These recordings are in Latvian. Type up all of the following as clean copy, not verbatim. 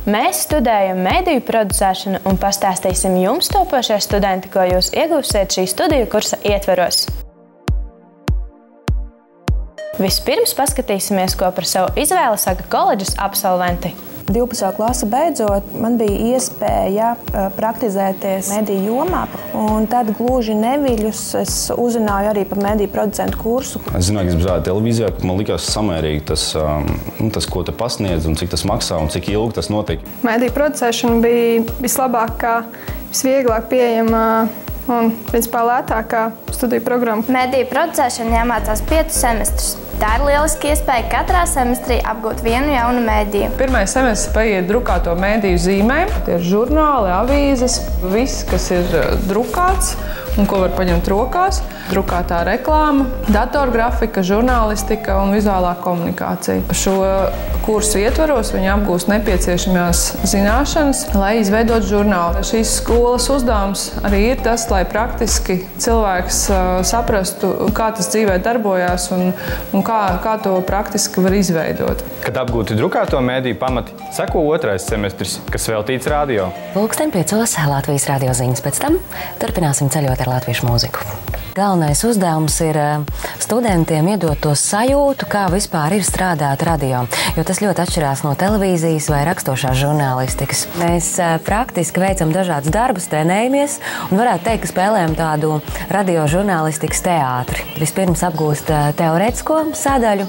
Mēs studējam mediju producēšanu un pastāstīsim jums, topošie studenti, ko jūs iegūsiet šī studiju kursa ietveros. Vispirms paskatīsimies, ko par savu izvēli saka koledžas absolventi. 12. klasi beidzot, man bija iespēja praktizēties mediju jomā, un tad gluži neviļus es uzzināju arī par mediju producentu kursu. Es zināju, ka es brāju televīzijā, ka man likās samērīgi tas, ko te pasniedz un cik tas maksā un cik ilgi tas notiek. Mediju producēšana bija vislabākā, visvieglāk pieejamā un principā lētākā studiju programma. Mediju producēšana jāmācās 5 semestrus. Tā ir lieliski iespēja katrā semestrī apgūt vienu jaunu mediju. Pirmais semestris paiet drukāto mediju zīmēm. Tie ir žurnāli, avīzes, viss, kas ir drukāts un ko var paņemt rokās. Drukātā reklāma, datorgrafika, žurnālistika un vizuālā komunikācija. Šo kursu ietvaros viņi apgūst nepieciešamās zināšanas, lai izveidot žurnālu. Šīs skolas uzdevums arī ir tas, lai praktiski cilvēks saprastu, kā tas dzīvē darbojās un kā to praktiski var izveidot. Kad apgūti drukāto mediju pamati, seko otrais semestris, kas veltīts radio. 5:00 Latvijas radio ziņas, pēc tam turpināsim ceļot ar latviešu mūziku. Galvenais uzdevums ir studentiem iedot to sajūtu, kā vispār ir strādāt radio, jo tas ļoti atšķirās no televīzijas vai rakstošās žurnālistikas. Mēs praktiski veicam dažādus darbus, trenējamies un varētu teikt, ka spēlējam tādu radio žurnālistikas teātri. Vispirms apgūst teorētisko sadaļu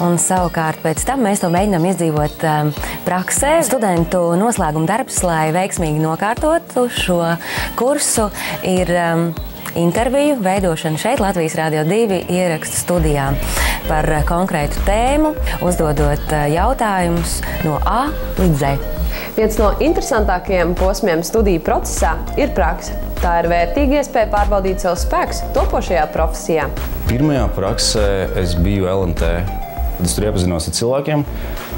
un savukārt pēc tam mēs to mēģinām izdzīvot praksē. Studentu noslēguma darbs, lai veiksmīgi nokārtotu šo kursu, ir interviju veidošana šeit Latvijas Radio 2 ierakstu studijā par konkrētu tēmu, uzdodot jautājumus no A līdz Z. Viens no interesantākajiem posmiem studiju procesā ir prakse. Tā ir vērtīga iespēja pārbaudīt savus spēkus topošajā profesijā. Pirmajā praksē es biju LNT. Tad es tur iepazinos ar cilvēkiem.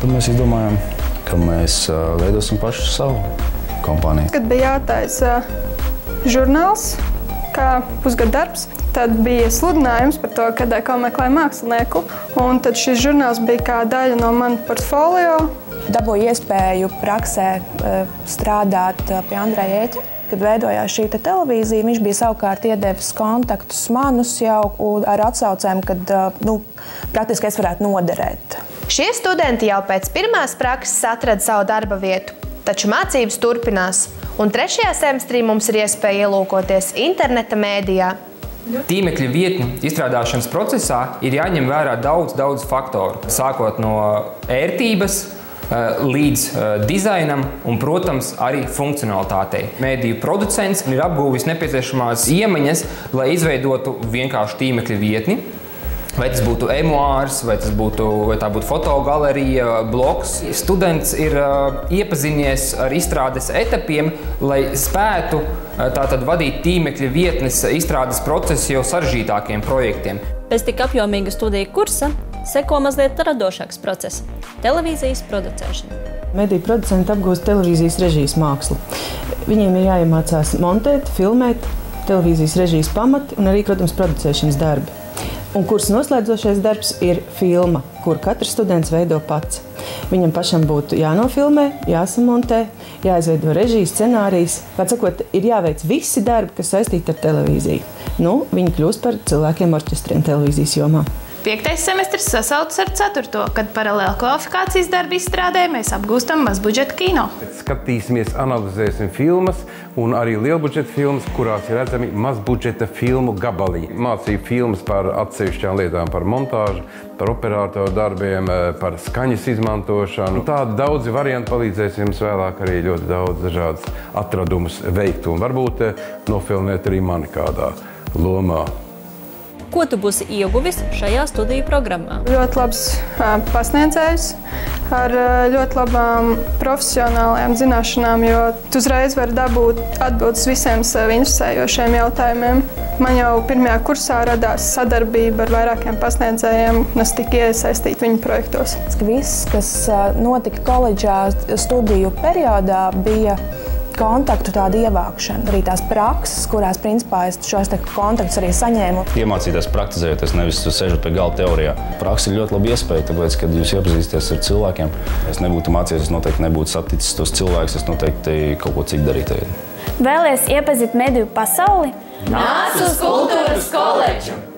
Tad mēs izdomājām, ka mēs veidosim pašu savu kompāniju. Kad bija jātaisa žurnāls, kā pusgada darbs, tad bija sludinājums par to, kad meklēju mākslinieku. Un tad šis žurnāls bija kā daļa no mana portfolio. Dabūju iespēju praksē strādāt pie Andreja Ēķa. Kad veidojās šī televīzija, viņš bija savukārt iedevis kontaktus manus jau ar atsaucēm, kad praktiski es varētu noderēt. Šie studenti jau pēc pirmās prakses atrada savu darba vietu, taču mācības turpinās. Un 3. semestrī mums ir iespēja ielūkoties interneta mēdījā. Tīmekļa vietņu izstrādāšanas procesā ir jāņem vērā daudz faktoru. Sākot no ērtības līdz dizainam un, protams, arī funkcionalitātei. Mēdīju producents ir apguvis nepieciešamās iemaņas, lai izveidotu vienkāršu tīmekļa vietni. Vai tas būtu emuārs, vai tā būtu fotogalerija, blogs. Students ir iepazinies ar izstrādes etapiem, lai spētu tātad vadīt tīmekļa vietnes izstrādes procesu jau sarežģītākiem projektiem. Pēc tik apjomīga studiju kursa seko mazliet radošāks process – televīzijas producēšana. Mediju producenti apgūst televīzijas režijas mākslu. Viņiem ir jāiemācās montēt, filmēt, televīzijas režijas pamati un arī, protams, producēšanas darbi. Un kursa noslēdzošais darbs ir filma, kur katrs students veido pats. Viņam pašam būtu jānofilmē, jāsamontē, jāizveido režijas scenārijas. Vārdsakot, ir jāveic visi darbi, kas saistīti ar televīziju. Viņi kļūst par cilvēkiem orķestriem televīzijas jomā. 5. semestris sasaucas ar 4., kad paralēli kvalifikācijas darbu izstrādē mēs apgūstam mazbudžeta kino. Skatīsimies, analizēsim filmas un arī lielbudžeta filmas, kurās ir redzami mazbudžeta filmu gabaliņi. Mācīju filmas par atsevišķām lietām, par montāžu, par operātoru darbiem, par skaņas izmantošanu. Tādi daudzi varianti palīdzēs jums vēlāk arī ļoti daudz dažādas atradumus veikt un varbūt nofilmēt arī mani kādā lomā. Ko tu būsi ieguvis šajā studiju programmā? Ļoti labs pasniedzējs ar ļoti labām profesionālajām zināšanām, jo tu uzreiz vari dabūt atbildes visiem sev interesējošiem jautājumiem. Man jau pirmajā kursā radās sadarbība ar vairākiem pasniedzējiem, un es tiku iesaistīta viņu projektos. Viss, kas notika koledžā studiju periodā, bija kontaktu tādu ievākšanu, arī tās prakses, kurās principā es šos kontaktus arī saņēmu. Iemācīties praktizējoties, nevis sežot pie galda teorijā. Praksa ir ļoti laba iespēja, tāpēc, kad jūs iepazīsties ar cilvēkiem, es nebūtu mācījies, es noteikti nebūtu saticis tos cilvēkus, es noteikti kaut ko citu darītu. Vēlies iepazīt mediju pasauli? Nāc uz Kultūras koledžu!